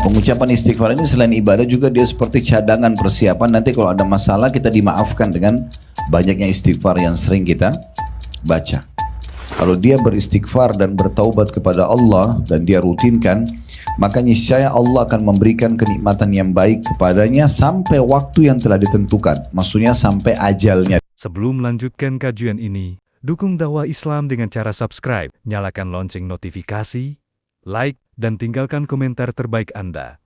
Pengucapan istighfar ini selain ibadah juga dia seperti cadangan persiapan nanti kalau ada masalah kita dimaafkan dengan banyaknya istighfar yang sering kita baca. Kalau dia beristighfar dan bertaubat kepada Allah dan dia rutinkan, maka niscaya Allah akan memberikan kenikmatan yang baik kepadanya sampai waktu yang telah ditentukan. Maksudnya sampai ajalnya. Sebelum melanjutkan kajian ini, dukung dakwah Islam dengan cara subscribe, nyalakan lonceng notifikasi, like, dan tinggalkan komentar terbaik Anda.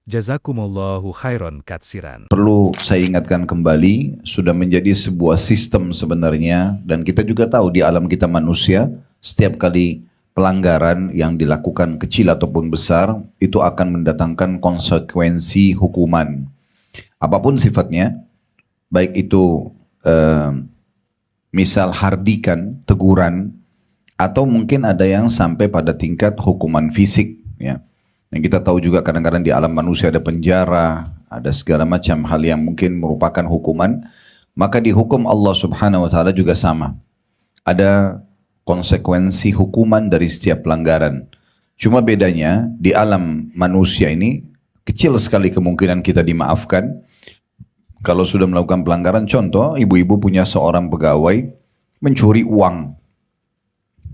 Jazakumullahu khairan katsiran. Perlu saya ingatkan kembali, sudah menjadi sebuah sistem sebenarnya, dan kita juga tahu di alam kita manusia, setiap kali pelanggaran yang dilakukan kecil ataupun besar, itu akan mendatangkan konsekuensi hukuman. Apapun sifatnya, baik itu misal hardikan, teguran, atau mungkin ada yang sampai pada tingkat hukuman fisik, ya. Yang kita tahu juga kadang-kadang di alam manusia ada penjara, ada segala macam hal yang mungkin merupakan hukuman, maka di hukum Allah Subhanahu wa taala juga sama. Ada konsekuensi hukuman dari setiap pelanggaran. Cuma bedanya di alam manusia ini kecil sekali kemungkinan kita dimaafkan. Kalau sudah melakukan pelanggaran, contoh ibu-ibu punya seorang pegawai mencuri uang.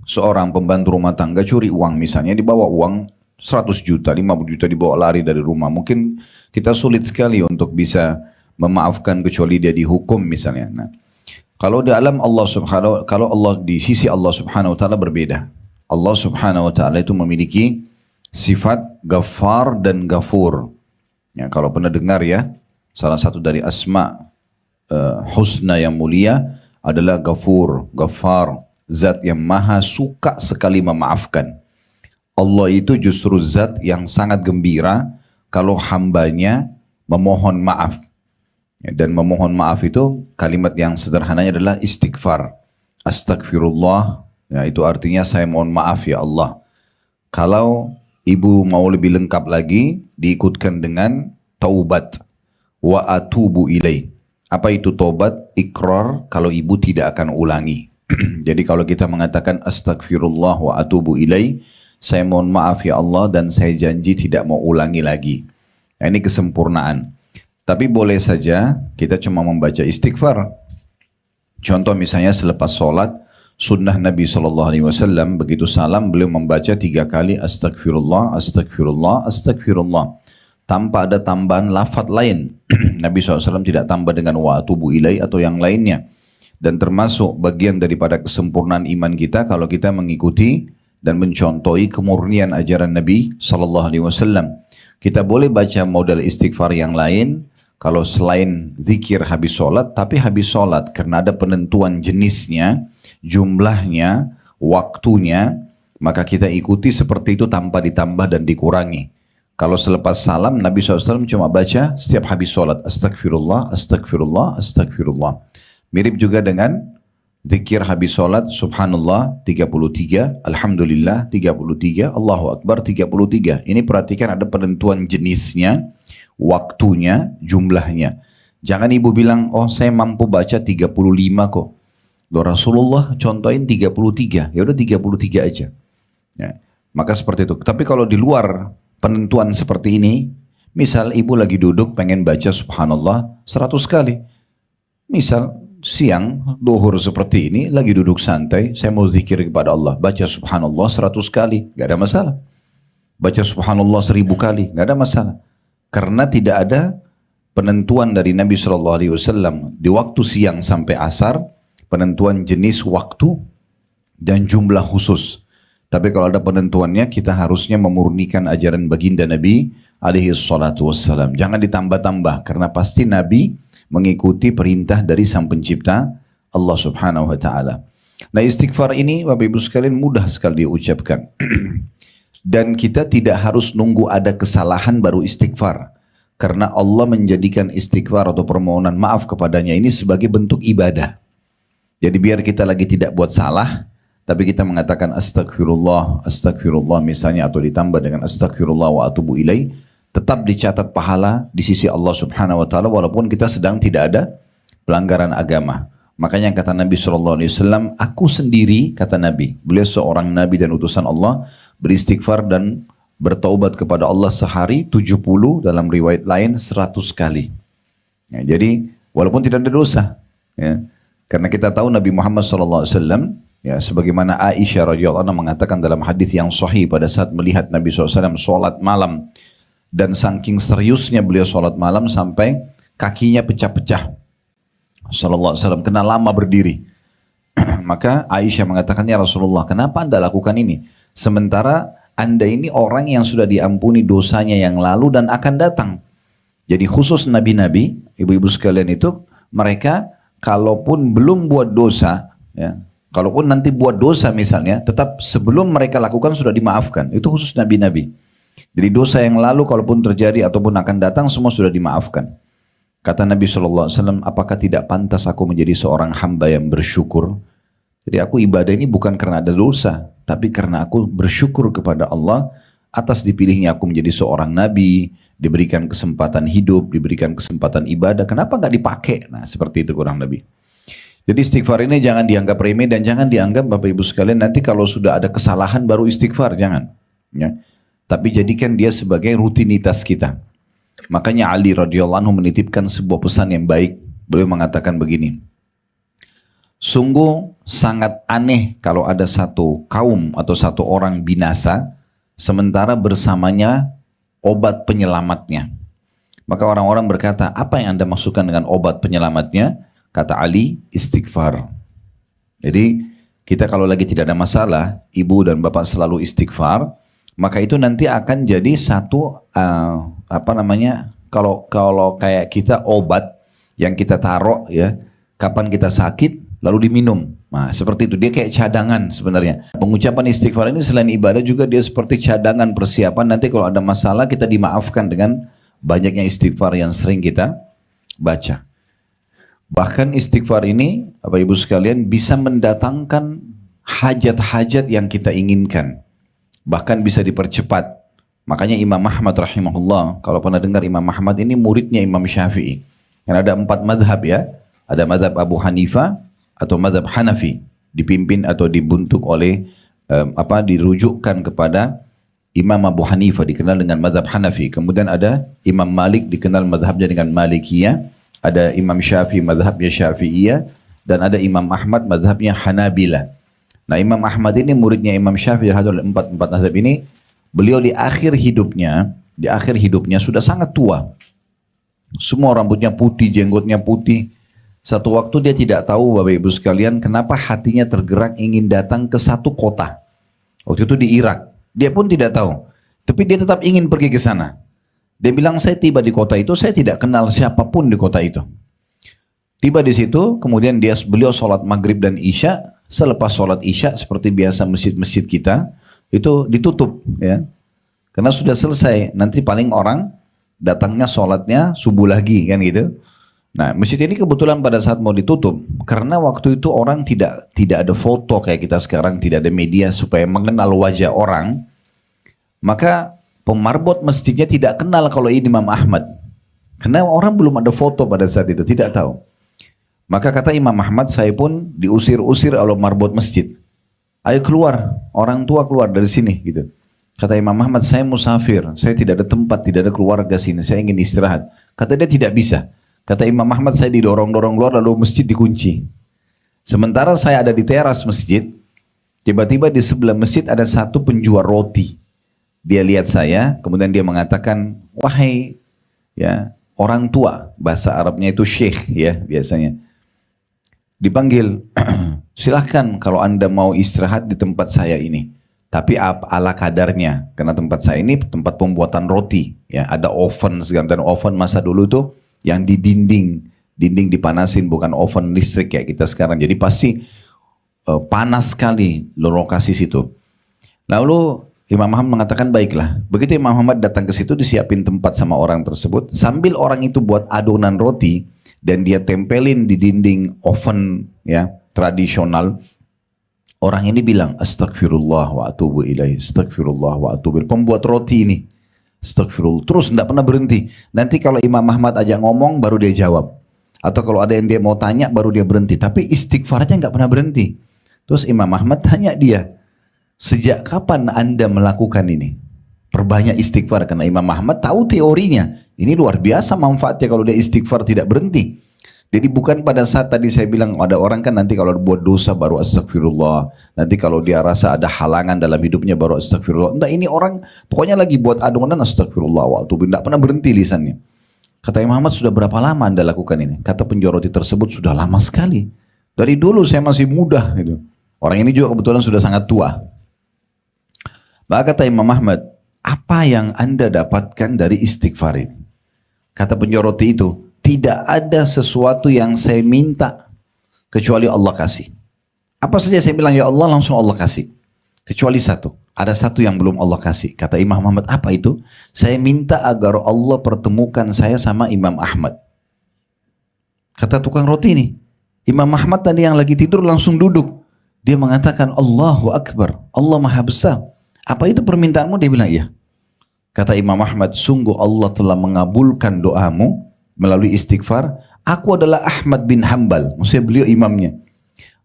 Seorang pembantu rumah tangga curi uang misalnya, dibawa uang 100 juta, 50 juta dibawa lari dari rumah. Mungkin kita sulit sekali untuk bisa memaafkan kecuali dia dihukum misalnya. Nah, kalau di alam Allah Subhanahu, kalau Allah di sisi Allah Subhanahu wa taala berbeda. Allah Subhanahu wa taala itu memiliki sifat Ghaffar dan Ghafur. Ya, kalau pernah dengar ya, salah satu dari asma husna yang mulia adalah Ghafur, Ghaffar, zat yang maha suka sekali memaafkan. Allah itu justru zat yang sangat gembira kalau hambanya memohon maaf. Dan memohon maaf itu kalimat yang sederhananya adalah istighfar. Astagfirullah, ya, itu artinya saya mohon maaf ya Allah. Kalau ibu mau lebih lengkap lagi, diikutkan dengan taubat. Wa atubu ilaih. Apa itu taubat? Ikrar kalau ibu tidak akan ulangi. Jadi kalau kita mengatakan astagfirullah wa atubu ilaih, saya mohon maaf ya Allah dan saya janji tidak mau ulangi lagi. Nah, ini kesempurnaan. Tapi boleh saja kita cuma membaca istighfar. Contoh misalnya selepas sholat, sunnah Nabi SAW, begitu salam beliau membaca 3 kali astagfirullah, astagfirullah, astagfirullah. Tanpa ada tambahan lafaz lain. Nabi SAW tidak tambah dengan wa atubu ilaih atau yang lainnya. Dan termasuk bagian daripada kesempurnaan iman kita kalau kita mengikuti dan mencontohi kemurnian ajaran Nabi SAW. Kita boleh baca model istighfar yang lain kalau selain zikir habis sholat, tapi habis sholat karena ada penentuan jenisnya, jumlahnya, waktunya, maka kita ikuti seperti itu tanpa ditambah dan dikurangi. Kalau selepas salam Nabi SAW cuma baca setiap habis sholat astagfirullah, astagfirullah, astagfirullah. Mirip juga dengan zikir habis sholat, subhanallah 33, alhamdulillah 33, Allahu Akbar 33. Ini perhatikan ada penentuan jenisnya, waktunya, jumlahnya. Jangan ibu bilang, oh saya mampu baca 35 kok. Loh Rasulullah contohin 33, ya udah 33 aja. Ya, maka seperti itu. Tapi kalau di luar penentuan seperti ini, misal ibu lagi duduk pengen baca subhanallah 100 kali. Misal siang, duhur seperti ini, lagi duduk santai, saya mau zikir kepada Allah, baca subhanallah 100 kali, gak ada masalah. Baca subhanallah 1000 kali, gak ada masalah. Karena tidak ada penentuan dari Nabi SAW di waktu siang sampai asar, penentuan jenis waktu dan jumlah khusus. Tapi kalau ada penentuannya, kita harusnya memurnikan ajaran baginda Nabi SAW. Jangan ditambah-tambah, karena pasti Nabi mengikuti perintah dari Sang Pencipta Allah Subhanahu wa taala. Nah, istighfar ini Bapak Ibu sekalian mudah sekali diucapkan. Dan kita tidak harus nunggu ada kesalahan baru istighfar. Karena Allah menjadikan istighfar atau permohonan maaf kepadanya ini sebagai bentuk ibadah. Jadi biar kita lagi tidak buat salah, tapi kita mengatakan astagfirullah, astagfirullah misalnya, atau ditambah dengan astagfirullah wa atubu ilaih, tetap dicatat pahala di sisi Allah Subhanahu wa taala walaupun kita sedang tidak ada pelanggaran agama. Makanya kata Nabi SAW, aku sendiri, kata Nabi, beliau seorang Nabi dan utusan Allah, beristighfar dan bertaubat kepada Allah sehari 70, dalam riwayat lain 100 kali. Ya, jadi walaupun tidak ada dosa, ya, karena kita tahu Nabi Muhammad SAW, ya, sebagaimana Aisyah radhiyallahu anha mengatakan dalam hadis yang sahih pada saat melihat Nabi SAW sholat malam, dan saking seriusnya beliau sholat malam sampai kakinya pecah-pecah. Sallallahu alaihi wasallam kena lama berdiri. Maka Aisyah mengatakan, ya Rasulullah, kenapa anda lakukan ini? Sementara anda ini orang yang sudah diampuni dosanya yang lalu dan akan datang. Jadi khusus nabi-nabi, ibu-ibu sekalian itu, mereka kalaupun belum buat dosa, ya, kalaupun nanti buat dosa misalnya, tetap sebelum mereka lakukan sudah dimaafkan. Itu khusus nabi-nabi. Jadi dosa yang lalu kalaupun terjadi ataupun akan datang semua sudah dimaafkan. Kata Nabi SAW, apakah tidak pantas aku menjadi seorang hamba yang bersyukur? Jadi aku ibadah ini bukan karena ada dosa, tapi karena aku bersyukur kepada Allah atas dipilihnya aku menjadi seorang nabi, diberikan kesempatan hidup, diberikan kesempatan ibadah. Kenapa nggak dipakai? Nah, seperti itu kurang lebih. Jadi istighfar ini jangan dianggap remeh dan jangan dianggap Bapak Ibu sekalian nanti kalau sudah ada kesalahan baru istighfar, jangan. Ya. Tapi jadikan dia sebagai rutinitas kita. Makanya Ali radhiyallahu anhu menitipkan sebuah pesan yang baik. Beliau mengatakan begini, sungguh sangat aneh kalau ada satu kaum atau satu orang binasa, sementara bersamanya obat penyelamatnya. Maka orang-orang berkata, apa yang anda maksudkan dengan obat penyelamatnya? Kata Ali, istighfar. Jadi kita kalau lagi tidak ada masalah, ibu dan bapak selalu istighfar, maka itu nanti akan jadi satu kalau kayak kita obat yang kita taruh, ya, kapan kita sakit lalu diminum. Nah, seperti itu, dia kayak cadangan sebenarnya. Pengucapan istighfar ini selain ibadah juga dia seperti cadangan persiapan nanti kalau ada masalah kita dimaafkan dengan banyaknya istighfar yang sering kita baca. Bahkan istighfar ini Bapak Ibu sekalian bisa mendatangkan hajat-hajat yang kita inginkan. Bahkan bisa dipercepat. Makanya Imam Ahmad rahimahullah, kalau pernah dengar Imam Ahmad ini muridnya Imam Syafi'i. Karena ada 4 madhab, ya. Ada madhab Abu Hanifah atau madhab Hanafi, dipimpin atau dibentuk oleh dirujukkan kepada Imam Abu Hanifah, dikenal dengan madhab Hanafi. Kemudian ada Imam Malik, dikenal madhabnya dengan Malikiyah. Ada Imam Syafi'i, madhabnya Syafi'iyah. Dan ada Imam Ahmad, madhabnya Hanabilah. Nah, Imam Ahmad ini muridnya Imam Syafi'i, dari 4 madhab ini. Beliau di akhir hidupnya sudah sangat tua. Semua rambutnya putih, jenggotnya putih. Satu waktu dia tidak tahu Bapak Ibu sekalian kenapa hatinya tergerak ingin datang ke satu kota. Waktu itu di Irak. Dia pun tidak tahu. Tapi dia tetap ingin pergi ke sana. Dia bilang, saya tiba di kota itu, saya tidak kenal siapapun di kota itu. Tiba di situ, kemudian beliau sholat maghrib dan isya. Selepas sholat isya, seperti biasa masjid-masjid kita, itu ditutup, ya. Karena sudah selesai, nanti paling orang datangnya sholatnya subuh lagi, kan gitu. Nah, masjid ini kebetulan pada saat mau ditutup, karena waktu itu orang tidak ada foto kayak kita sekarang, tidak ada media supaya mengenal wajah orang, maka pemarbot masjidnya tidak kenal kalau ini Imam Ahmad. Karena orang belum ada foto pada saat itu, tidak tahu. Maka kata Imam Ahmad, saya pun diusir-usir oleh marbot masjid. Ayo keluar, orang tua keluar dari sini, gitu. Kata Imam Ahmad, saya musafir, saya tidak ada tempat, tidak ada keluarga sini, saya ingin istirahat. Kata dia, tidak bisa. Kata Imam Ahmad, saya didorong-dorong keluar lalu masjid dikunci. Sementara saya ada di teras masjid, tiba-tiba di sebelah masjid ada satu penjual roti. Dia lihat saya, kemudian dia mengatakan, wahai, ya, orang tua, bahasa Arabnya itu syekh, ya, biasanya. Dipanggil, silahkan kalau anda mau istirahat di tempat saya ini. Tapi ala kadarnya, karena tempat saya ini tempat pembuatan roti. Ya, ada oven segala, dan oven masa dulu tuh yang di dinding dipanasin, bukan oven listrik kayak kita sekarang. Jadi pasti panas sekali lokasi situ. Lalu Imam Muhammad mengatakan, baiklah. Begitu Imam Muhammad datang ke situ, disiapin tempat sama orang tersebut. Sambil orang itu buat adonan roti, dan dia tempelin di dinding oven, ya, tradisional. Orang ini bilang, astagfirullah wa atubu ilaih, astagfirullah wa atubu ilaih. Pembuat roti ini, astagfirullah. Terus tidak pernah berhenti. Nanti kalau Imam Ahmad aja ngomong, baru dia jawab. Atau kalau ada yang dia mau tanya, baru dia berhenti. Tapi istighfarnya nggak pernah berhenti. Terus Imam Ahmad tanya dia, sejak kapan anda melakukan ini? Perbanyak istighfar karena Imam Ahmad tahu teorinya. Ini luar biasa manfaatnya kalau dia istighfar tidak berhenti. Jadi bukan pada saat tadi saya bilang ada orang kan nanti kalau buat dosa baru astagfirullah. Nanti kalau dia rasa ada halangan dalam hidupnya baru astagfirullah. Enggak, ini orang pokoknya lagi buat adonan astagfirullah waktu tidak pernah berhenti lisannya. Kata Imam Ahmad, sudah berapa lama Anda lakukan ini? Kata penjual roti tersebut, sudah lama sekali. Dari dulu saya masih muda gitu. Orang ini juga kebetulan sudah sangat tua. Maka kata Imam Ahmad, apa yang Anda dapatkan dari istighfar ini? Kata penjual roti itu, tidak ada sesuatu yang saya minta kecuali Allah kasih. Apa saja saya bilang ya Allah, langsung Allah kasih. Kecuali satu. Ada satu yang belum Allah kasih. Kata Imam Ahmad, apa itu? Saya minta agar Allah pertemukan saya sama Imam Ahmad. Kata tukang roti ini, Imam Ahmad tadi yang lagi tidur langsung duduk. Dia mengatakan Allahu Akbar, Allah Maha Besar. Apa itu permintaanmu? Dia bilang iya. Kata Imam Ahmad, sungguh Allah telah mengabulkan doamu melalui istighfar. Aku adalah Ahmad bin Hanbal, maksudnya beliau imamnya.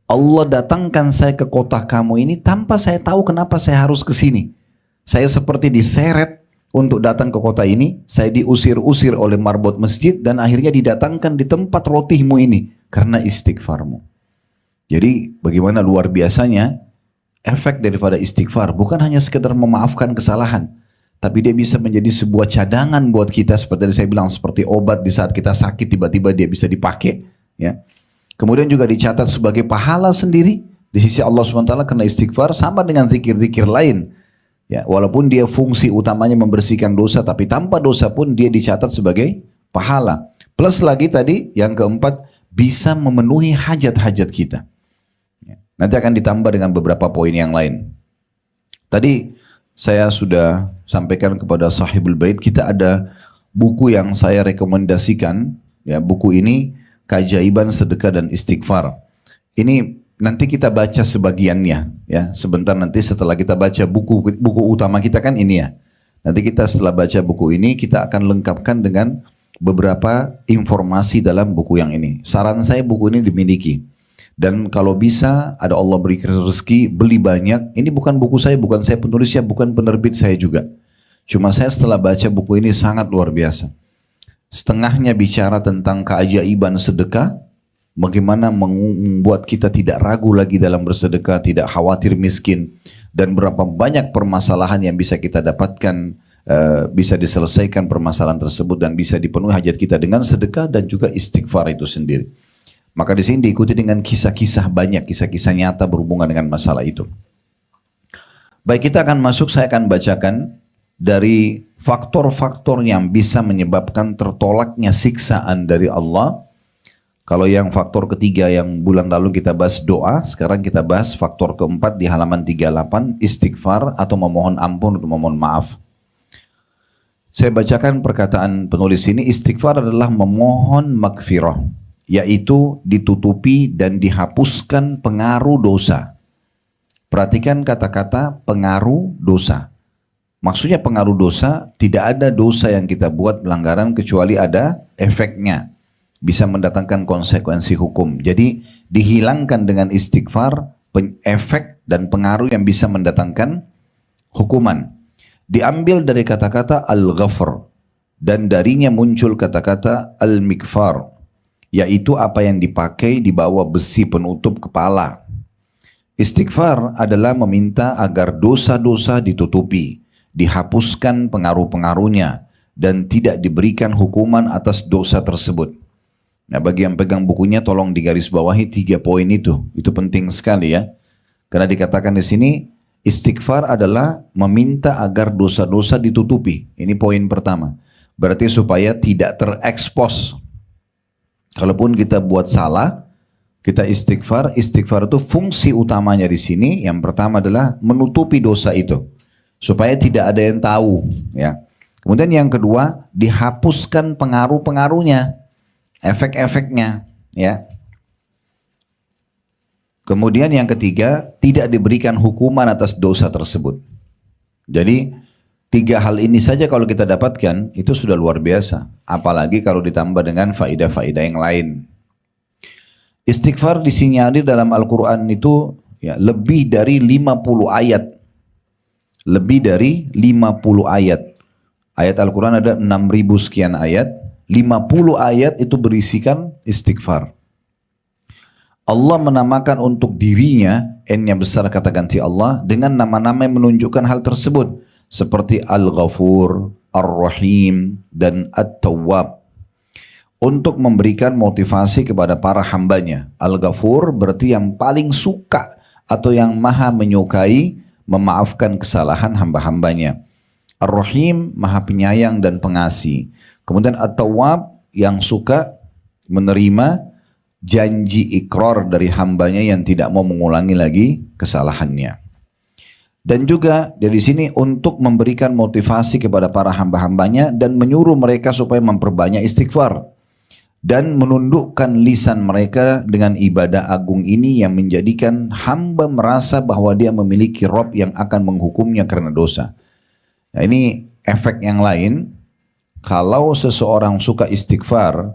Allah datangkan saya ke kota kamu ini tanpa saya tahu kenapa saya harus ke sini. Saya seperti diseret untuk datang ke kota ini. Saya diusir-usir oleh marbot masjid dan akhirnya didatangkan di tempat rotimu ini karena istighfarmu. Jadi bagaimana luar biasanya efek daripada istighfar. Bukan hanya sekedar memaafkan kesalahan, tapi dia bisa menjadi sebuah cadangan buat kita, seperti saya bilang, seperti obat di saat kita sakit tiba-tiba dia bisa dipakai. Ya. Kemudian juga dicatat sebagai pahala sendiri di sisi Allah SWT karena istighfar sama dengan zikir-zikir lain. Ya, walaupun dia fungsi utamanya membersihkan dosa, tapi tanpa dosa pun dia dicatat sebagai pahala. Plus lagi tadi yang keempat, bisa memenuhi hajat-hajat kita. Ya. Nanti akan ditambah dengan beberapa poin yang lain. Tadi saya sudah sampaikan kepada sahibul bait, kita ada buku yang saya rekomendasikan. Ya, buku ini Keajaiban Sedekah dan Istighfar. Ini nanti kita baca sebagiannya ya. Sebentar nanti setelah kita baca buku utama kita kan ini ya. Nanti kita setelah baca buku ini kita akan lengkapkan dengan beberapa informasi dalam buku yang ini. Saran saya buku ini dimiliki. Dan kalau bisa ada Allah beri rezeki beli banyak. Ini bukan buku saya, bukan saya penulisnya, bukan penerbit saya juga. Cuma saya setelah baca buku ini sangat luar biasa. Setengahnya bicara tentang keajaiban sedekah, bagaimana membuat kita tidak ragu lagi dalam bersedekah, tidak khawatir miskin, dan berapa banyak permasalahan yang bisa kita dapatkan, bisa diselesaikan permasalahan tersebut dan bisa dipenuhi hajat kita dengan sedekah dan juga istighfar itu sendiri. Maka di sini diikuti dengan kisah-kisah banyak, kisah-kisah nyata berhubungan dengan masalah itu. Baik, kita akan masuk, saya akan bacakan dari faktor-faktor yang bisa menyebabkan tertolaknya siksaan dari Allah. Kalau yang faktor ketiga yang bulan lalu kita bahas doa, sekarang kita bahas faktor keempat di halaman 38, istighfar atau memohon ampun atau memohon maaf. Saya bacakan perkataan penulis ini, istighfar adalah memohon magfirah, yaitu ditutupi dan dihapuskan pengaruh dosa. Perhatikan kata-kata pengaruh dosa. Maksudnya pengaruh dosa, tidak ada dosa yang kita buat pelanggaran kecuali ada efeknya. Bisa mendatangkan konsekuensi hukum. Jadi dihilangkan dengan istighfar efek dan pengaruh yang bisa mendatangkan hukuman. Diambil dari kata-kata al-ghafr dan darinya muncul kata-kata al-mikfar, yaitu apa yang dipakai di bawah besi penutup kepala. Istighfar adalah meminta agar dosa-dosa ditutupi, dihapuskan pengaruh-pengaruhnya, dan tidak diberikan hukuman atas dosa tersebut. Nah, bagi yang pegang bukunya tolong digarisbawahi 3 poin itu penting sekali ya. Karena dikatakan di sini istighfar adalah meminta agar dosa-dosa ditutupi. Ini poin pertama. Berarti supaya tidak terekspos. Kalaupun kita buat salah, kita istighfar. Istighfar itu fungsi utamanya di sini. Yang pertama adalah menutupi dosa itu, supaya tidak ada yang tahu ya. Kemudian yang kedua, dihapuskan pengaruh-pengaruhnya, efek-efeknya ya. Kemudian yang ketiga, tidak diberikan hukuman atas dosa tersebut. Jadi 3 hal ini saja kalau kita dapatkan itu sudah luar biasa, apalagi kalau ditambah dengan faedah-faedah yang lain. Istighfar disinyalir dalam Al-Quran itu ya, lebih dari 50 ayat. lebih dari 50 ayat. Ayat Al-Quran ada 6.000 sekian ayat. 50 ayat itu berisikan istighfar. Allah menamakan untuk dirinya, N-nya besar kata ganti Allah, dengan nama-nama yang menunjukkan hal tersebut. Seperti Al-Ghafur, Ar-Rahim, dan At-Tawwab. Untuk memberikan motivasi kepada para hambanya. Al-Ghafur berarti yang paling suka atau yang maha menyukai memaafkan kesalahan hamba-hambanya. Ar-Rahim, maha penyayang dan pengasih. Kemudian At-Tawwab, yang suka menerima janji ikrar dari hambanya yang tidak mau mengulangi lagi kesalahannya. Dan juga dari sini untuk memberikan motivasi kepada para hamba-hambanya dan menyuruh mereka supaya memperbanyak istighfar. Dan menundukkan lisan mereka dengan ibadah agung ini yang menjadikan hamba merasa bahwa dia memiliki Rabb yang akan menghukumnya karena dosa. Nah, ini efek yang lain. Kalau seseorang suka istighfar,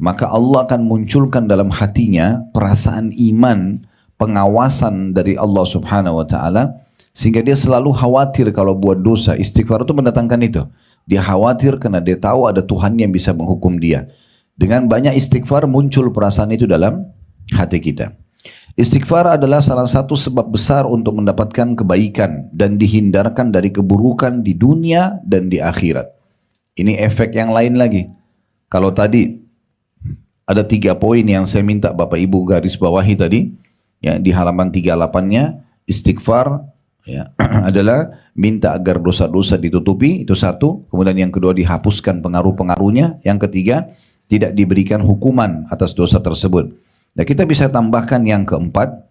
maka Allah akan munculkan dalam hatinya perasaan iman, pengawasan dari Allah Subhanahu wa taala, sehingga dia selalu khawatir kalau buat dosa. Istighfar itu mendatangkan itu. Dia khawatir karena dia tahu ada Tuhan yang bisa menghukum dia. Dengan banyak istighfar muncul perasaan itu dalam hati kita. Istighfar adalah salah satu sebab besar untuk mendapatkan kebaikan dan dihindarkan dari keburukan di dunia dan di akhirat. Ini efek yang lain lagi. Kalau tadi ada 3 poin yang saya minta Bapak Ibu garis bawahi tadi, ya, di halaman 38-nya, istighfar ya, adalah minta agar dosa-dosa ditutupi, itu satu. Kemudian yang kedua, dihapuskan pengaruh-pengaruhnya. Yang ketiga, tidak diberikan hukuman atas dosa tersebut. Nah, kita bisa tambahkan yang keempat,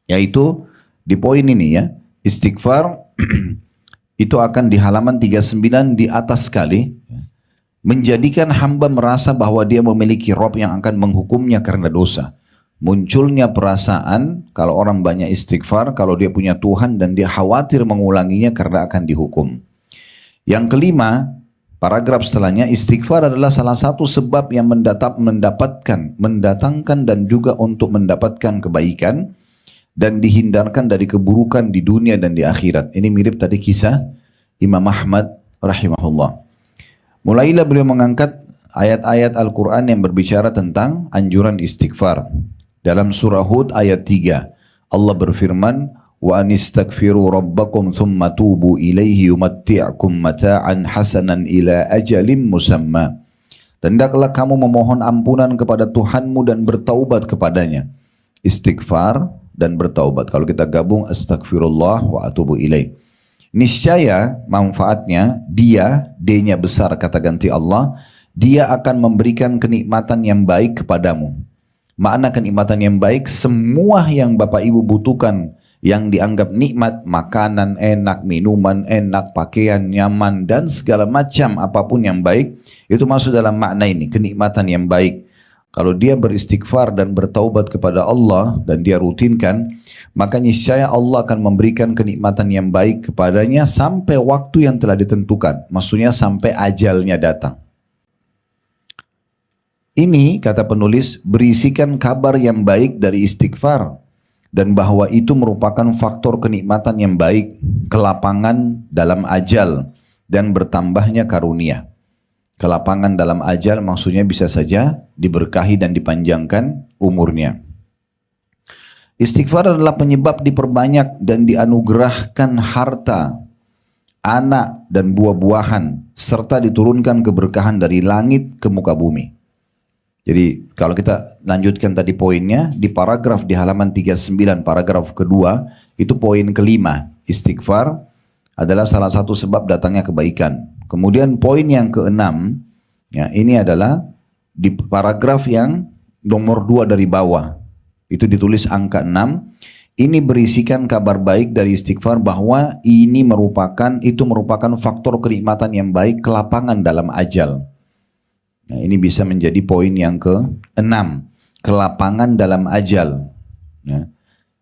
yaitu di poin ini ya, istighfar itu akan di halaman 39 di atas sekali, menjadikan hamba merasa bahwa dia memiliki Rabb yang akan menghukumnya karena dosa. Munculnya perasaan kalau orang banyak istighfar, kalau dia punya Tuhan dan dia khawatir mengulanginya karena akan dihukum. Yang kelima, paragraf setelahnya, istighfar adalah salah satu sebab yang mendatangkan dan juga untuk mendapatkan kebaikan dan dihindarkan dari keburukan di dunia dan di akhirat. Ini mirip tadi kisah Imam Ahmad rahimahullah. Mulailah beliau mengangkat ayat-ayat Al-Quran yang berbicara tentang anjuran istighfar. Dalam surah Hud ayat 3, Allah berfirman, wa anistaghfiru rabbakum thumma tubu ilaihi yumatti'akum mata'an hasanan ila ajalin musamma. Hendaklah kamu memohon ampunan kepada Tuhanmu dan bertaubat kepadanya. Istighfar dan bertaubat. Kalau kita gabung astaghfirullah wa atubu ilaih. Niscaya manfaatnya dia, D-nya besar kata ganti Allah, dia akan memberikan kenikmatan yang baik kepadamu. Makna kenikmatan yang baik, semua yang Bapak Ibu butuhkan yang dianggap nikmat, makanan enak, minuman enak, pakaian nyaman, dan segala macam apapun yang baik, itu masuk dalam makna ini, kenikmatan yang baik. Kalau dia beristighfar dan bertaubat kepada Allah dan dia rutinkan, maka niscaya Allah akan memberikan kenikmatan yang baik kepadanya sampai waktu yang telah ditentukan. Maksudnya sampai ajalnya datang. Ini kata penulis berisikan kabar yang baik dari istighfar. Dan bahwa itu merupakan faktor kenikmatan yang baik, kelapangan dalam ajal, dan bertambahnya karunia. Kelapangan dalam ajal maksudnya bisa saja diberkahi dan dipanjangkan umurnya. Istighfar adalah penyebab diperbanyak dan dianugerahkan harta, anak dan buah-buahan, serta diturunkan keberkahan dari langit ke muka bumi. Jadi kalau kita lanjutkan tadi poinnya, di paragraf di halaman 39, paragraf kedua, itu poin kelima. Istighfar adalah salah satu sebab datangnya kebaikan. Kemudian poin yang keenam, ya, ini adalah di paragraf yang nomor 2 dari bawah. Itu ditulis angka 6. Ini berisikan kabar baik dari istighfar bahwa itu merupakan faktor kenikmatan yang baik, kelapangan dalam ajal. Nah, ini bisa menjadi poin yang ke-6, kelapangan dalam ajal. Ya.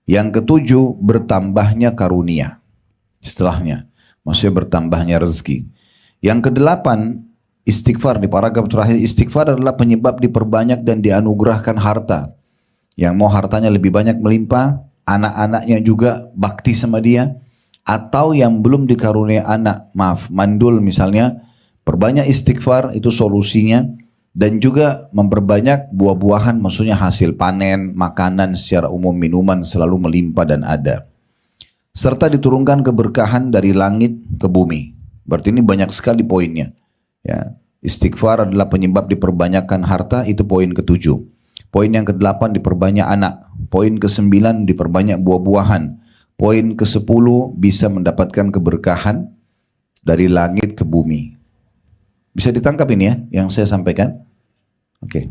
Yang ke-7, bertambahnya karunia. Setelahnya, maksudnya bertambahnya rezeki. Yang ke-8, istighfar, di paragraf terakhir, istighfar adalah penyebab diperbanyak dan dianugerahkan harta. Yang mau hartanya lebih banyak melimpah, anak-anaknya juga bakti sama dia, atau yang belum dikaruniai anak, maaf, mandul misalnya, perbanyak istighfar itu solusinya, dan juga memperbanyak buah-buahan, maksudnya hasil panen, makanan secara umum, minuman selalu melimpah dan ada. Serta diturunkan keberkahan dari langit ke bumi. Berarti ini banyak sekali poinnya. Ya, istighfar adalah penyebab diperbanyakkan harta, itu poin ke-7. Poin yang ke-8 diperbanyak anak. Poin ke-9 diperbanyak buah-buahan. Poin ke-10 bisa mendapatkan keberkahan dari langit ke bumi. Bisa ditangkap ini ya yang saya sampaikan? Oke.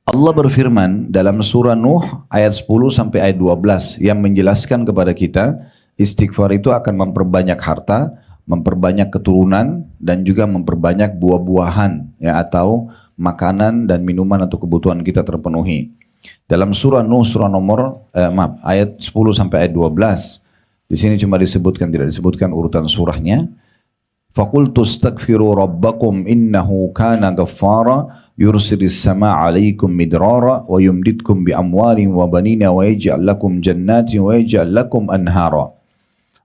Allah berfirman dalam surah Nuh ayat 10 sampai ayat 12 yang menjelaskan kepada kita istighfar itu akan memperbanyak harta, memperbanyak keturunan, dan juga memperbanyak buah-buahan ya, atau makanan dan minuman atau kebutuhan kita terpenuhi. Dalam surah Nuh surah ayat 10 sampai ayat 12, di sini cuma disebutkan, tidak disebutkan urutan surahnya. Faqultu astaghfiru rabbakum innahu kana ghaffara yursilis samaa 'alaikum midrara wa yumdidkum bi amwalin wa banina wa yaj'al lakum jannatin wa yaj'al lakum anhara.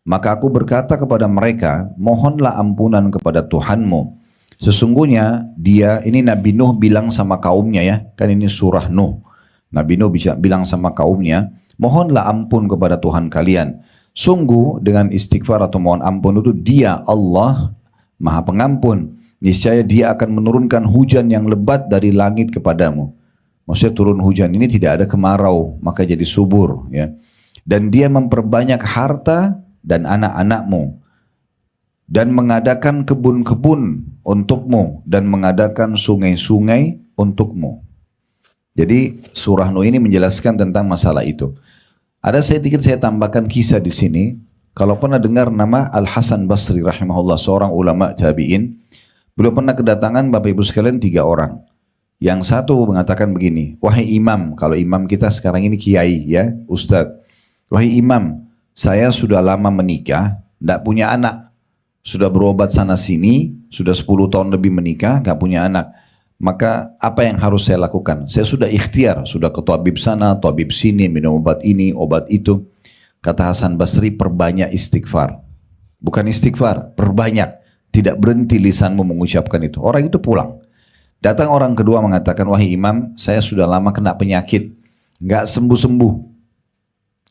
Maka aku berkata kepada mereka, mohonlah ampunan kepada Tuhanmu. Sesungguhnya dia, ini Nabi Nuh bilang sama kaumnya ya, kan ini surah Nuh. Nabi Nuh bilang sama kaumnya, mohonlah ampun kepada Tuhan kalian. Sungguh dengan istighfar atau mohon ampun itu dia Allah Maha Pengampun. Niscaya dia akan menurunkan hujan yang lebat dari langit kepadamu. Maksudnya turun hujan ini tidak ada kemarau, maka jadi subur ya. Dan dia memperbanyak harta dan anak-anakmu, dan mengadakan kebun-kebun untukmu, dan mengadakan sungai-sungai untukmu. Jadi surah Nuh ini menjelaskan tentang masalah itu. Ada sedikit saya tambahkan kisah di sini. Kalau pernah dengar nama Al-Hasan Basri rahimahullah, seorang ulama tabi'in, beliau pernah kedatangan Bapak Ibu sekalian 3 orang. Yang satu mengatakan begini, wahai imam, kalau imam kita sekarang ini kiai ya, ustadz. Wahai imam, saya sudah lama menikah, tidak punya anak. Sudah berobat sana sini, sudah 10 tahun lebih menikah, gak punya anak. Maka apa yang harus saya lakukan? Saya sudah ikhtiar, sudah ke tabib sana, tabib sini, minum obat ini, obat itu. Kata Hasan Basri, perbanyak istighfar. Bukan istighfar, perbanyak. Tidak berhenti lisanmu mengucapkan itu. Orang itu pulang. Datang orang kedua mengatakan, wahai imam, saya sudah lama kena penyakit. Gak sembuh-sembuh.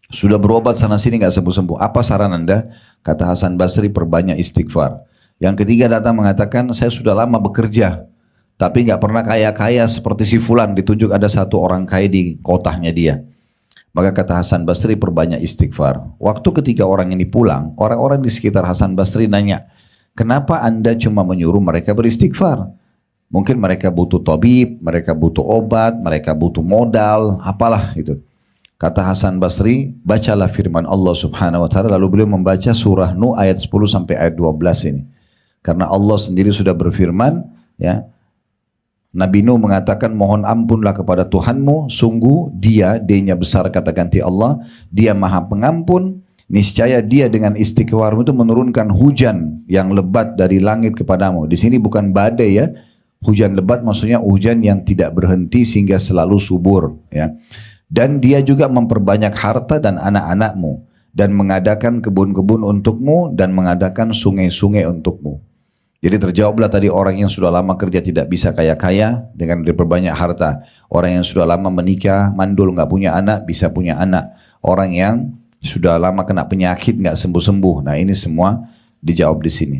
Sudah berobat sana sini gak sembuh-sembuh. Apa saran Anda? Kata Hasan Basri, perbanyak istighfar. Yang ketiga datang mengatakan, saya sudah lama bekerja. Tapi nggak pernah kaya-kaya seperti si Fulan, ditunjuk ada satu orang kaya di kotanya dia. Maka kata Hasan Basri, perbanyak istighfar. Waktu ketiga orang ini pulang, orang-orang di sekitar Hasan Basri nanya, kenapa Anda cuma menyuruh mereka beristighfar? Mungkin mereka butuh tabib, mereka butuh obat, mereka butuh modal, apalah itu. Kata Hasan Basri, bacalah firman Allah subhanahu wa ta'ala. Lalu beliau membaca surah Nuh ayat 10 sampai ayat 12 ini. Karena Allah sendiri sudah berfirman, ya, Nabi Nuh mengatakan, mohon ampunlah kepada Tuhanmu, sungguh dia-nya besar kata ganti Allah, dia maha pengampun, niscaya dia dengan istighfarmu itu menurunkan hujan yang lebat dari langit kepadamu. Di sini bukan badai ya, hujan lebat maksudnya hujan yang tidak berhenti sehingga selalu subur ya. Dan dia juga memperbanyak harta dan anak-anakmu, dan mengadakan kebun-kebun untukmu, dan mengadakan sungai-sungai untukmu. Jadi terjawablah tadi orang yang sudah lama kerja tidak bisa kaya-kaya dengan diperbanyak harta. Orang yang sudah lama menikah, mandul, nggak punya anak, bisa punya anak. Orang yang sudah lama kena penyakit, nggak sembuh-sembuh. Nah ini semua dijawab di sini.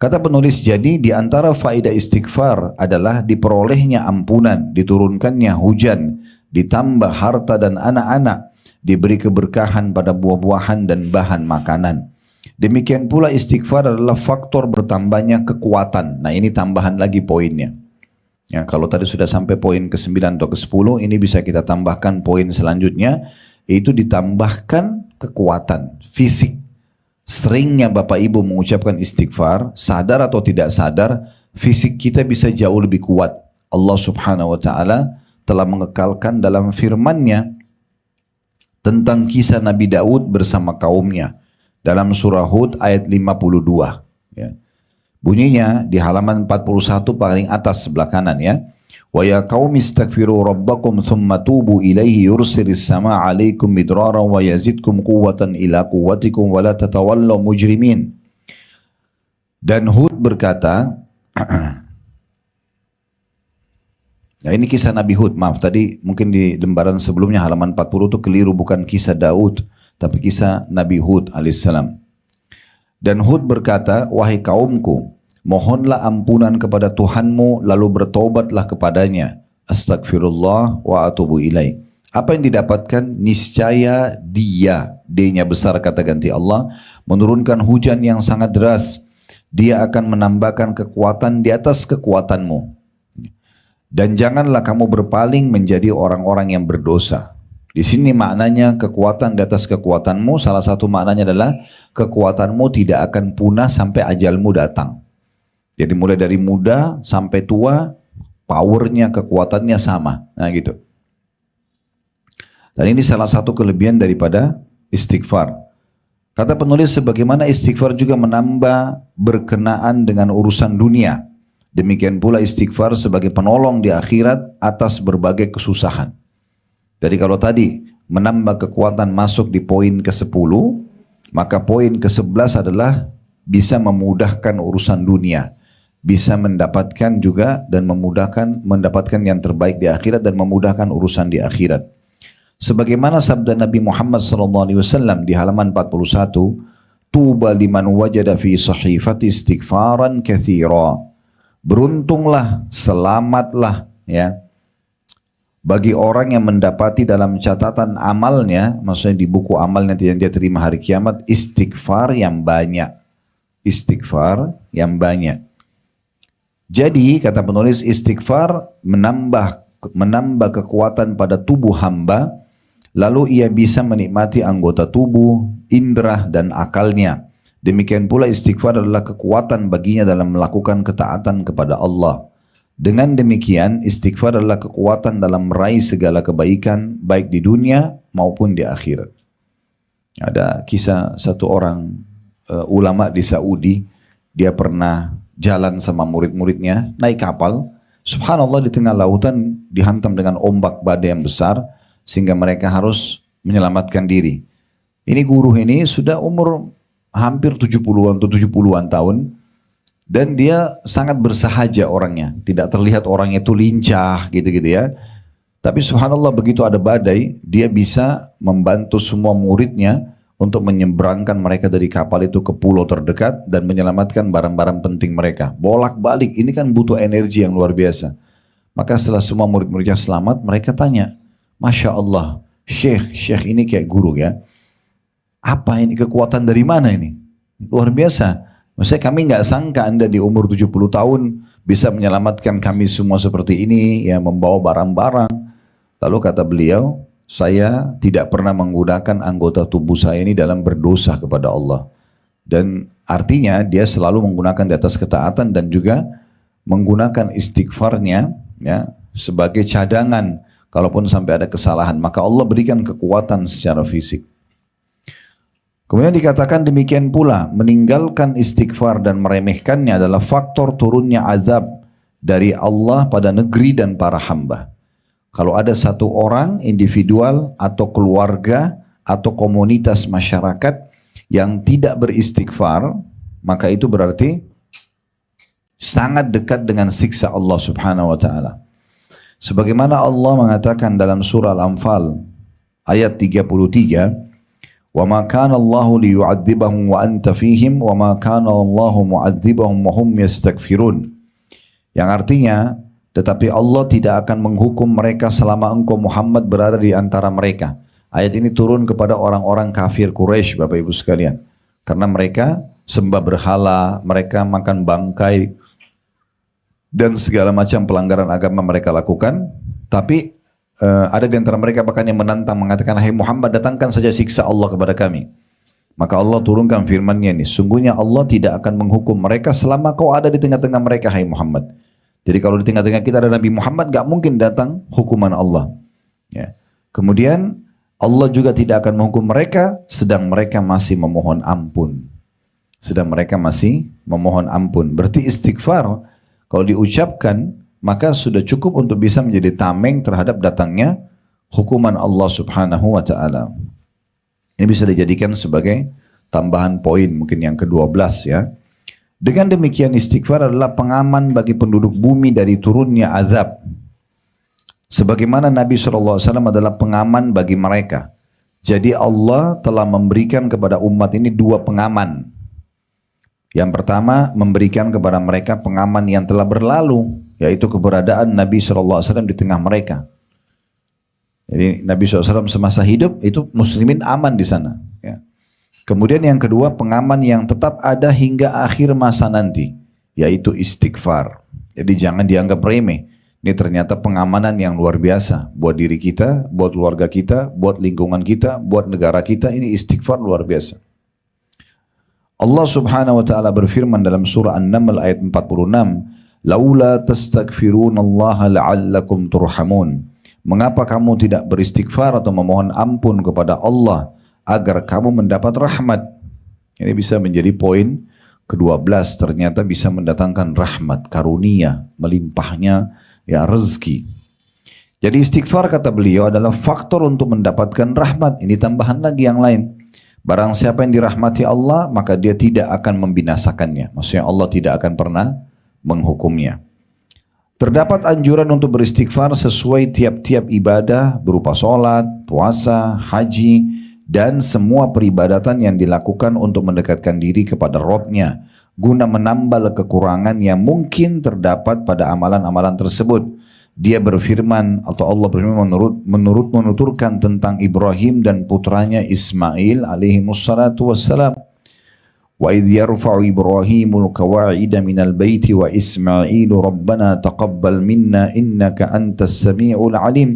Kata penulis, jadi di antara faedah istighfar adalah diperolehnya ampunan, diturunkannya hujan, ditambah harta dan anak-anak, diberi keberkahan pada buah-buahan dan bahan makanan. Demikian pula istighfar adalah faktor bertambahnya kekuatan. Nah ini tambahan lagi poinnya. Ya, kalau tadi sudah sampai poin ke-9 atau ke-10, ini bisa kita tambahkan poin selanjutnya, yaitu ditambahkan kekuatan fisik. Seringnya Bapak Ibu mengucapkan istighfar, sadar atau tidak sadar, fisik kita bisa jauh lebih kuat. Allah subhanahu wa ta'ala telah mengekalkan dalam firman-Nya tentang kisah Nabi Daud bersama kaumnya. Dalam surah Hud ayat 52 ya. Bunyinya di halaman 41 paling atas sebelah kanan ya. Wa ya qaumi istaghfiru rabbakum thumma tubu ilaihi yursilis samaa 'alaikum midrara wa yazidkum quwwatan ila quwwatikum wa la tatawallaw mujrimin. Dan Hud berkata, nah ini kisah Nabi Hud, maaf tadi mungkin di lembaran sebelumnya halaman 40 itu keliru, bukan kisah Daud, tapi kisah Nabi Hud alaihissalam. Dan Hud berkata, wahai kaumku, mohonlah ampunan kepada Tuhanmu lalu bertobatlah kepadanya. Astagfirullah wa atubu ilaih. Apa yang didapatkan? Niscaya dia, D-nya besar kata ganti Allah, menurunkan hujan yang sangat deras. Dia akan menambahkan kekuatan di atas kekuatanmu. Dan janganlah kamu berpaling menjadi orang-orang yang berdosa. Di sini maknanya kekuatan di atas kekuatanmu, salah satu maknanya adalah kekuatanmu tidak akan punah sampai ajalmu datang. Jadi mulai dari muda sampai tua, powernya, kekuatannya sama. Nah gitu. Dan ini salah satu kelebihan daripada istighfar. Kata penulis, sebagaimana istighfar juga menambah berkenaan dengan urusan dunia. Demikian pula istighfar sebagai penolong di akhirat atas berbagai kesusahan. Jadi kalau tadi menambah kekuatan masuk di poin ke-10, maka poin ke-11 adalah bisa memudahkan urusan dunia. Bisa mendapatkan juga dan mendapatkan yang terbaik di akhirat dan memudahkan urusan di akhirat. Sebagaimana sabda Nabi Muhammad SAW di halaman 41, Tuba liman wajada fi sahifati istighfaran katsira. Beruntunglah, selamatlah ya, bagi orang yang mendapati dalam catatan amalnya, maksudnya di buku amalnya yang dia terima hari kiamat, istighfar yang banyak. Istighfar yang banyak. Jadi kata penulis, istighfar menambah kekuatan pada tubuh hamba, lalu ia bisa menikmati anggota tubuh, indera dan akalnya. Demikian pula istighfar adalah kekuatan baginya dalam melakukan ketaatan kepada Allah. Dengan demikian istighfar adalah kekuatan dalam meraih segala kebaikan baik di dunia maupun di akhirat. Ada kisah satu orang ulama di Saudi, dia pernah jalan sama murid-muridnya naik kapal. Subhanallah, di tengah lautan dihantam dengan ombak badai yang besar sehingga mereka harus menyelamatkan diri. Ini guru ini sudah umur hampir 70-an atau 70-an tahun dan dia sangat bersahaja orangnya. Tidak terlihat orangnya itu lincah gitu-gitu ya. Tapi subhanallah begitu ada badai, dia bisa membantu semua muridnya untuk menyeberangkan mereka dari kapal itu ke pulau terdekat dan menyelamatkan barang-barang penting mereka. Bolak-balik, ini kan butuh energi yang luar biasa. Maka setelah semua murid-muridnya selamat, mereka tanya, Masya Allah, Syekh ini kayak guru ya. Apa ini, kekuatan dari mana ini? Luar biasa. Maksudnya kami nggak sangka Anda di umur 70 tahun bisa menyelamatkan kami semua seperti ini, ya, membawa barang-barang. Lalu kata beliau, saya tidak pernah menggunakan anggota tubuh saya ini dalam berdosa kepada Allah. Dan artinya dia selalu menggunakan di atas ketaatan dan juga menggunakan istighfarnya ya, sebagai cadangan. Kalaupun sampai ada kesalahan, maka Allah berikan kekuatan secara fisik. Kemudian dikatakan demikian pula, meninggalkan istighfar dan meremehkannya adalah faktor turunnya azab dari Allah pada negeri dan para hamba. Kalau ada satu orang, individual atau keluarga atau komunitas masyarakat yang tidak beristighfar, maka itu berarti sangat dekat dengan siksa Allah Subhanahu wa taala. Sebagaimana Allah mengatakan dalam surah Al-Anfal ayat 33, "Wa ma kana Allahu liyu'adzibahum wa anta fihim wa ma kana Allahu mu'adzibahum wa hum yastaghfirun." Yang artinya, tetapi Allah tidak akan menghukum mereka selama engkau Muhammad berada di antara mereka. Ayat ini turun kepada orang-orang kafir Quraisy, Bapak Ibu sekalian. Karena mereka sembah berhala, mereka makan bangkai, dan segala macam pelanggaran agama mereka lakukan. Tapi ada di antara mereka bahkan yang menantang, mengatakan, "Hai Muhammad, datangkan saja siksa Allah kepada kami." Maka Allah turunkan firman-Nya ini, sungguhnya Allah tidak akan menghukum mereka selama kau ada di tengah-tengah mereka, hai Muhammad. Jadi kalau di tengah-tengah kita ada Nabi Muhammad, gak mungkin datang hukuman Allah. Ya. Kemudian Allah juga tidak akan menghukum mereka sedang mereka masih memohon ampun. Sedang mereka masih memohon ampun. Berarti istighfar kalau diucapkan maka sudah cukup untuk bisa menjadi tameng terhadap datangnya hukuman Allah Subhanahu wa taala. Ini bisa dijadikan sebagai tambahan poin mungkin yang ke-12 ya. Dengan demikian istighfar adalah pengaman bagi penduduk bumi dari turunnya azab. Sebagaimana Nabi SAW adalah pengaman bagi mereka. Jadi Allah telah memberikan kepada umat ini dua pengaman. Yang pertama memberikan kepada mereka pengaman yang telah berlalu, yaitu keberadaan Nabi SAW di tengah mereka. Jadi Nabi SAW semasa hidup itu muslimin aman di sana. Ya. Kemudian yang kedua pengaman yang tetap ada hingga akhir masa nanti, yaitu istighfar. Jadi jangan dianggap remeh. Ini ternyata pengamanan yang luar biasa buat diri kita, buat keluarga kita, buat lingkungan kita, buat negara kita. Ini istighfar luar biasa. Allah Subhanahu wa taala berfirman dalam surah An-Naml ayat 46, "Laula tastaghfirunallaha la'allakum turhamun." Mengapa kamu tidak beristighfar atau memohon ampun kepada Allah agar kamu mendapat rahmat? Ini bisa menjadi poin ke-12, ternyata bisa mendatangkan rahmat, karunia, melimpahnya ya rezeki. Jadi istighfar kata beliau adalah faktor untuk mendapatkan rahmat. Ini tambahan lagi yang lain. Barang siapa yang dirahmati Allah, maka dia tidak akan membinasakannya. Maksudnya Allah tidak akan pernah menghukumnya. Terdapat anjuran untuk beristighfar sesuai tiap-tiap ibadah berupa sholat, puasa, haji, dan semua peribadatan yang dilakukan untuk mendekatkan diri kepada Rabb-Nya, guna menambal kekurangan yang mungkin terdapat pada amalan-amalan tersebut. Dia berfirman, atau Allah berfirman menuturkan tentang Ibrahim dan putranya Ismail alaihi wassalatu wassalam. وَإِذْ يَرْفَعُ إِبْرَاهِيمُ الْقَوَاعِدَ مِنَ الْبَيْتِ وَإِسْمَاعِيلُ رَبَّنَا تَقَبَّلْ مِنَّا إِنَّكَ أَنْتَ السَّمِيعُ الْعَلِيمُ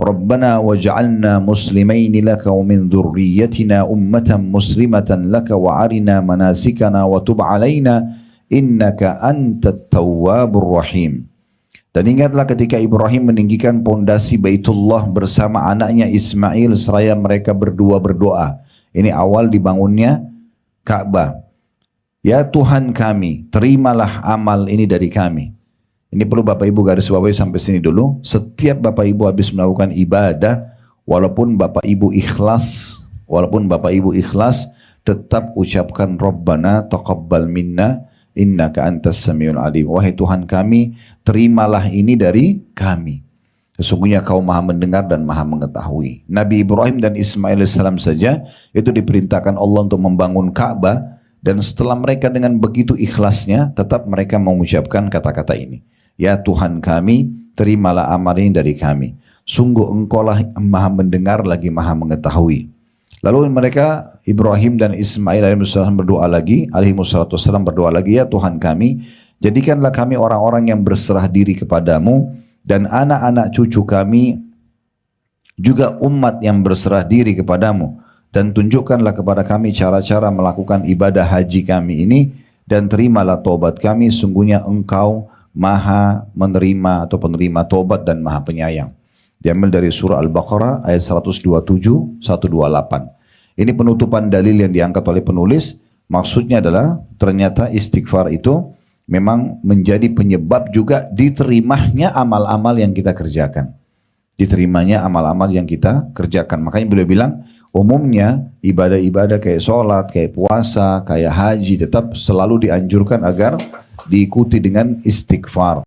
رَبَّنَا وَاجْعَلْنَا مُسْلِمَيْنِ لَكَ وَمِنْ ذُرِّيَّتِنَا أُمَّةً مُسْلِمَةً لَكَ وَأَرِنَا مَنَاسِكَنَا وَتُبْ عَلَيْنَا إِنَّكَ أَنْتَ التَّوَّابُ الرَّحِيمُ. Dan ingatlah ketika Ibrahim meninggikan pondasi Baitullah bersama anaknya Ismail seraya mereka berdua berdoa. Ini awal dibangunnya Ka'bah. Ya Tuhan kami, terimalah amal ini dari kami. Ini perlu Bapak Ibu garis bawahi sampai sini dulu. Setiap Bapak Ibu habis melakukan ibadah, walaupun Bapak Ibu ikhlas, tetap ucapkan Rabbana taqabbal minna innaka antas samiul alim. Wahai Tuhan kami, terimalah ini dari kami. Sesungguhnya kau maha mendengar dan maha mengetahui. Nabi Ibrahim dan Ismail AS saja itu diperintahkan Allah untuk membangun Ka'bah. Dan setelah mereka dengan begitu ikhlasnya, tetap mereka mengucapkan kata-kata ini. Ya Tuhan kami, terimalah amal ini dari kami. Sungguh engkaulah maha mendengar lagi maha mengetahui. Lalu mereka, Ibrahim dan Ismail AS berdoa lagi, berdoa lagi, ya Tuhan kami, jadikanlah kami orang-orang yang berserah diri kepadamu, dan anak-anak cucu kami juga umat yang berserah diri kepadamu, dan tunjukkanlah kepada kami cara-cara melakukan ibadah haji kami ini, dan terimalah taubat kami, sungguhnya engkau maha menerima atau penerima taubat dan maha penyayang. Diambil dari surah Al-Baqarah ayat 127-128. Ini penutupan dalil yang diangkat oleh penulis. Maksudnya adalah ternyata istighfar itu memang menjadi penyebab juga diterimanya amal-amal yang kita kerjakan. Diterimanya amal-amal yang kita kerjakan. Makanya beliau bilang, umumnya ibadah-ibadah kayak sholat, kayak puasa, kayak haji tetap selalu dianjurkan agar diikuti dengan istighfar.